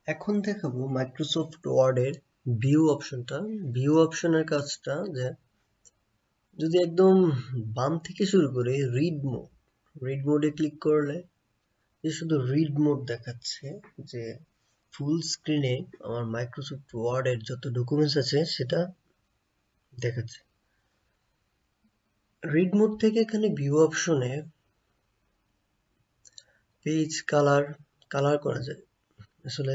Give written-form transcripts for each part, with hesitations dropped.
এখন দেখাবো মাইক্রোসফট ওয়ার্ডের ভিউ অপশনটা। ভিউ অপশনের কাজটা যে যদি একদম বাম থেকে শুরু করে রিড মোডে ক্লিক করলে যে শুধু রিড মোড দেখাচ্ছে, যে ফুল স্ক্রিনে আমার মাইক্রোসফট ওয়ার্ডের যত ডকুমেন্টস আছে সেটা দেখাচ্ছে। রিড মোড থেকে এখানে ভিউ অপশনে পেজ কালার করা যায়। আসলে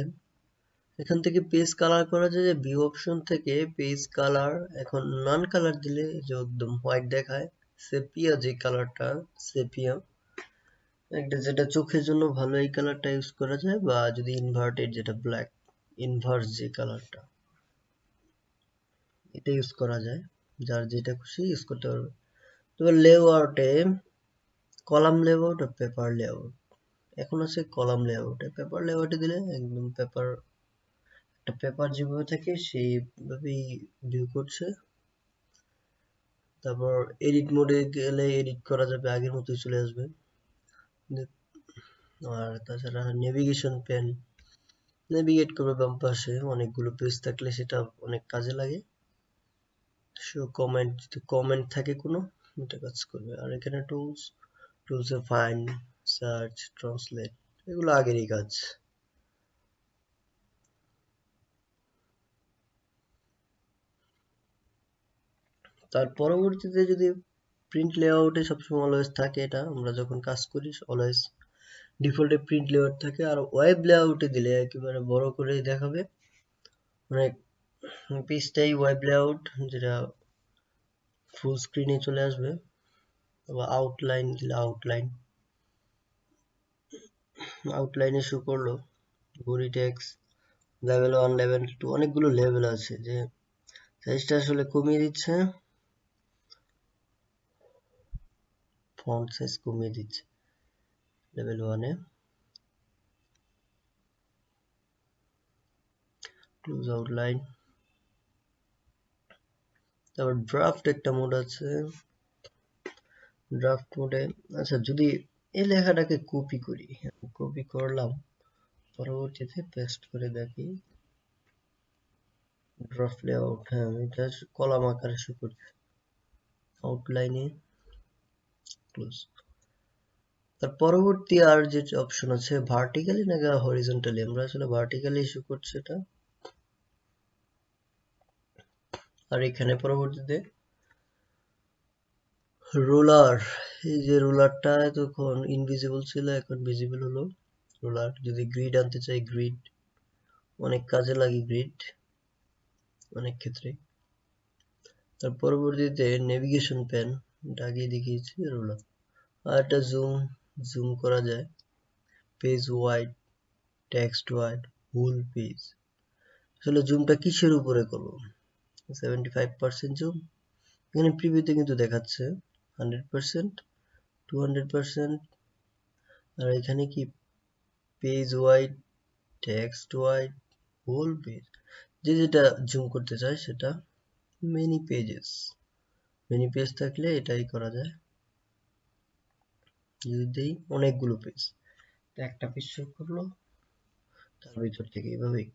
এখান থেকে পেজ কালার করা যায়, যে ভিউ অপশন থেকে পেজ কালার এখন নন কালার দিলে যে একদম হোয়াইট দেখায়। সেপিয়া যে কালারটা, সেপিয়া একটা যেটা চোখের জন্য ভালো, এই কালারটা ইউজ করা যায়, বা যদি ইনভার্টেড যেটা ব্ল্যাক, ইনভার্স যে কালারটা, এটা ইউজ করা যায়। যার যেটা খুশি ইউজ করতে পারবে। তবে লেআউটে কলাম লেআউট আর পেপার লেআউট, এখন আছে কলাম লেআউটে। পেপার লেআউটে দিলে একদম একটা পেপার যেভাবে থাকে সেইভাবেই ভিউ করছে। তারপর এডিট মোডে গেলে এডিট করা যাবে, আগের মতোই চলে আসবে। আর তাছাড়া নেভিগেশন পেন, নেভিগেট করবে বাম পাশে অনেকগুলো পেজ থাকলে সেটা অনেক কাজে লাগে। শো কমেন্ট, যদি কমেন্ট থাকে কোনো, এটা কাজ করবে। আর এখানে টুলসে ফাইন্ড, সার্চ, ট্রান্সলেট, এগুলো আগেরই কাজ। তার পরবর্তীতে যদি প্রিন্ট লেআউটে সবসময় অলওয়েজ থাকে, এটা আমরা যখন কাজ করি অলওয়েজ ডিফল্টে প্রিন্ট লেআউট থাকে। আর ওয়েব লেআউটে দিলে একেবারে বড় করে দেখাবে, অনেক পেজটাই ওয়েব লেআউট, যেটা ফুল স্ক্রিনে চলে আসবে। বা আউটলাইন দিলে আউটলাইনে শো করলো। বডি টেক্সট, লেভেল 1, লেভেল 2, অনেকগুলো লেভেল আছে, যে সাইজটা আসলে কমিয়ে দিচ্ছে, ফন্ট সাইজ কমিয়ে দিচ্ছে লেভেল 1 এ। Close outline. তারপর ড্রাফট একটা মোড আছে, ড্রাফট মোডে আচ্ছা যদি এই লেখাটাকে কপি করলাম, পরবর্তীতে পেস্ট করে দেখি ড্রাফট লেআউট, হ্যাঁ আমি এটা কলাম আকারে শো করছি। আউটলাইনে ক্লোজ। তার পরবর্তী আর যে অপশন আছে ভার্টিক্যালি নাকি হরিজন্টালি, আমরা আসলে ভার্টিক্যালি ইস্যু করছি এটা। আর এখানে পরবর্তীতে রোলার, এই যে রোলারটা তখন ইনভিজিবল ছিল, এখন ভিজিবল হলো। রোলার যদি গ্রিড আনতে চাই, গ্রিড অনেক কাজে লাগে, গ্রিড অনেক ক্ষেত্রে। তার পরবর্তীতে নেভিগেশন পেন, এটা আগে দেখিয়েছি, রোলার। আর এটা জুম করা যায়, page wide, text wide, full page. আসলে জুমটা কিসের উপরে করবো? 75% জুম, এখানে প্রিভিউতে কিন্তু দেখাচ্ছে 100%, 200%। আর এখানে কি page wide, text wide, whole page, যেটা জুম করতে চায় সেটা। মেনি পেজ থাকলে এটাই করা যায়। যদি দেই অনেকগুলো পেজ, একটা পেজ শো করলো তার ভিতর থেকে এইভাবেই।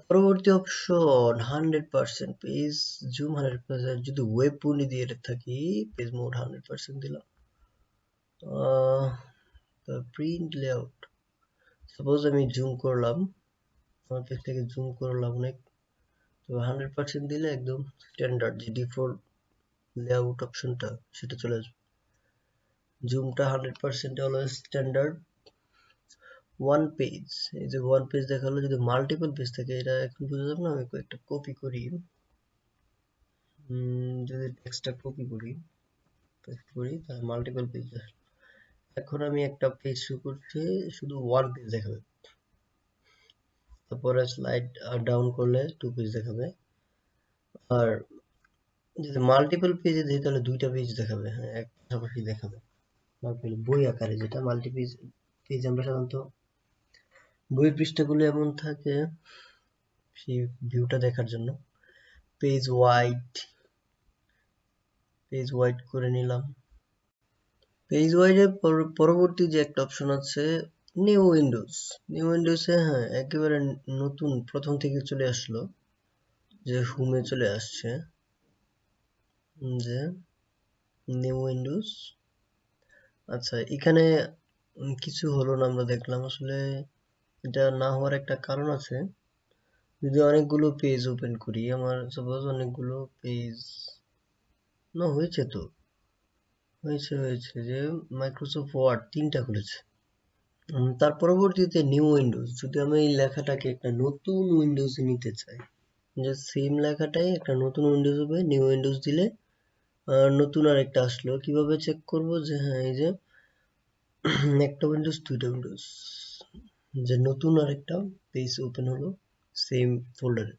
পরবর্তী অপশন 100% পেজ জুম, 100%। যদি ওয়েব পূর্ণি দিয়ে থাকি, পেজ মোড 100% দিলাম। প্রিন্ট লেআউট, সাপোজ আমি জুম করলাম, আমার পেজ থেকে জুম করলাম অনেক, তো 100% দিলে একদম স্ট্যান্ডার্ড যে ডিফল্ট লেআউট অপশনটা সেটা চলে আসবে। জুমটা 100% অলওয়েজ স্ট্যান্ডার্ড। ওয়ান পেজ, এই যে ওয়ান পেজ দেখালো, যদি মাল্টিপল পেজ থাকে এটা এখন বোঝা যাবে না। আমি একটা কপি করি, যদি টেক্সটটা কপি করি, পেস্ট করি, তাহলে মাল্টিপল পেজ। এখন আমি একটা পেজ শো করছি, শুধু ওয়ান পেজ দেখাবে। তারপরে স্লাইড ডাউন করলে টু পেজ দেখাবে। আর যদি মাল্টিপল পেজে দিই তাহলে দুইটা পেজ দেখাবে, হ্যাঁ এক পাশাপাশি দেখাবে। বই আকারে যেটা মাল্টি পেজ আমরা সাধারণত বইয়ের পৃষ্ঠাগুলো এমন থাকে সেই ভিউটা দেখার জন্য। পেজ ওয়াইড করে নিলাম। পেজ ওয়াইডের পরবর্তী যে একটা অপশন আছে নিউ উইন্ডোজ, নিউ উইন্ডোজে হ্যাঁ একেবারে নতুন প্রথম থেকে চলে আসলো, যে হোমে চলে আসছে, যে নিউ উইন্ডোজ। আচ্ছা এখানে কিছু হলো না, আমরা দেখলাম আসলে এটা না হওয়ার একটা কারণ আছে। যদি অনেকগুলো পেজ ওপেন করি, আমার সাপোজ অনেকগুলো পেজ, না হয়েছে তো, হয়েছে যে মাইক্রোসফট ওয়ার্ড 3টা খুলেছে। তার পরবর্তীতে নিউ উইন্ডোজ, যদি আমি এই লেখাটাকে একটা নতুন উইন্ডোজে নিতে চাই, যে সেম লেখাটাই একটা নতুন উইন্ডোজ হবে, নিউ উইন্ডোজ দিলে নতুন আর একটা আসলো। কিভাবে চেক করব যে হ্যাঁ এই যে একটা উইন্ডোজ, দুইটা উইন্ডোজ, যে নতুন আর একটা পেজ ওপেন হলো সেম ফোল্ডারে।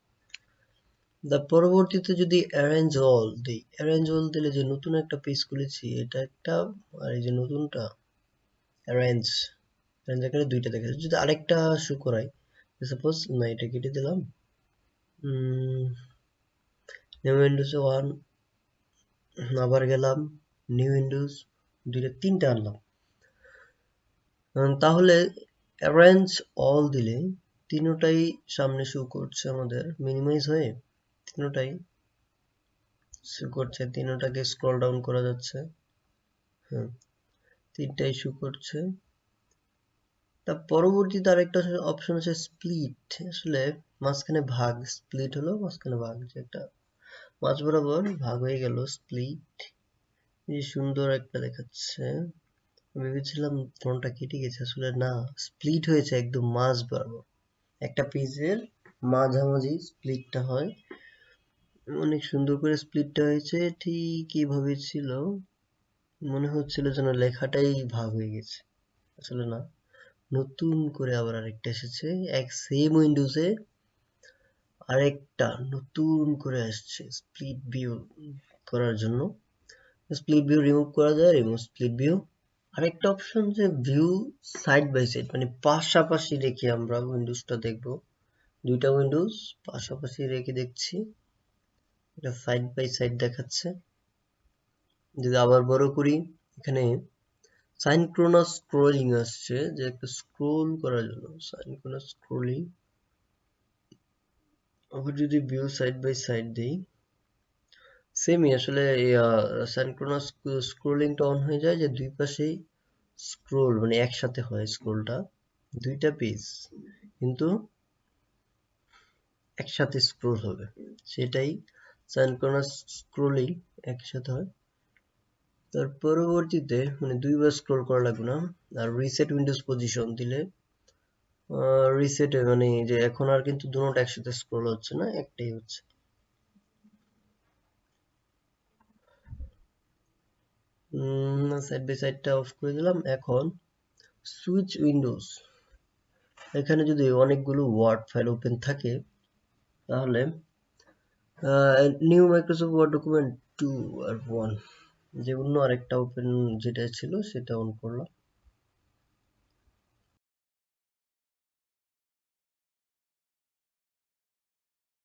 তার পরবর্তীতে যদি অ্যারেঞ্জ অল দিই, অ্যারেঞ্জ অল দিলে যে নতুন একটা পেজ খুলেছি এটা একটা, আর এই যে নতুনটা অ্যারেঞ্জ, অ্যারেঞ্জ আকারে দুইটা দেখা যাচ্ছে। যদি আরেকটা শো করাই, সাপোজ না এটা কেটে দিলাম, নিউ উইন্ডোজে 1, আবার গেলাম নিউ উইন্ডোজ, দুইটা তিনটা আনলাম, তাহলে অ্যারেঞ্জ অল দিলে তিনটাই সামনে শো করছে আমাদের, মিনিমাইজ হয়ে তিনটাই শো করছে, তিনটাকে স্ক্রল ডাউন করা যাচ্ছে, হ্যাঁ তিনটাই শো করছে। তার পরবর্তীতে আরেকটা অপশন আছে স্প্লিট, আসলে মাঝখানে ভাগ, স্প্লিট হলো মাঝখানে ভাগ, যে একটা মাঝ বরাবর ভাগ হয়ে গেল, স্প্লিট, এই সুন্দর একটা দেখাচ্ছে। ভেবেছিলাম ফোনটা কেটে গেছে, আসলে না, স্প্লিট হয়েছে একদম মাঝ বরাবর, একটা পেজের মাঝামাঝি স্প্লিটটা হয়, অনেক সুন্দর করে স্প্লিটটা হয়েছে। ঠিক এইভাবে ছিল, মনে হচ্ছিল যেন লেখাটাই ভাগ হয়ে গেছে, আসলে না, নতুন করে আবার আরেকটা এসেছে, এক সেম উইন্ডোজে আরেকটা নতুন করে আসছে স্প্লিট ভিউ করার জন্য। স্প্লিট ভিউ রিমুভ করা যায়, রিমুভ স্প্লিট ভিউ। আরেকটা অপশন যে ভিউ সাইড বাই সাইড, মানে পাশাপাশি রেখে আমরা উইন্ডোজটা দেখব, দুইটা উইন্ডোজ পাশাপাশি রেখে দেখছি, এটা সাইড বাই সাইড দেখাচ্ছে। যদি আবার বড় করি, এখানে সাইনক্রোনাস স্ক্রোলিং আসছে, যে একটা স্ক্রোল করার জন্য সাইনক্রোনাস স্ক্রোলিং। আবার যদি ভিউ সাইড বাই সাইড দিই, সেমই আসলে সাইনক্রোনাস স্ক্রোলিংটা অন হয়ে যায়, যে দুই পাশেই স্ক্রোল মানে একসাথে হয়, স্ক্রোলটা দুইটা পেজ কিন্তু একসাথে স্ক্রোল হবে, সেটাই সাইনক্রোনাস স্ক্রোলিং, একসাথে হয়। তার পরবর্তীতে মানে দুইবার স্ক্রোল করা লাগবে না। আর রিসেট উইন্ডোজ পজিশন দিলে রিসেটে মানে যে এখন আর কিন্তু দুটোটা একসাথে স্ক্রোল হচ্ছে না, একটাই হচ্ছে। সাইড বাই সাইডটা অফ করে দিলাম। এখন সুইচ উইন্ডোজ, এখানে যদি অনেকগুলো ওয়ার্ড ফাইল ওপেন থাকে, তাহলে নিউ মাইক্রোসফট ওয়ার্ড ডকুমেন্ট 2 আর 1, যে অন্য আরেকটা ওপেন যেটা ছিল সেটা অন করলাম,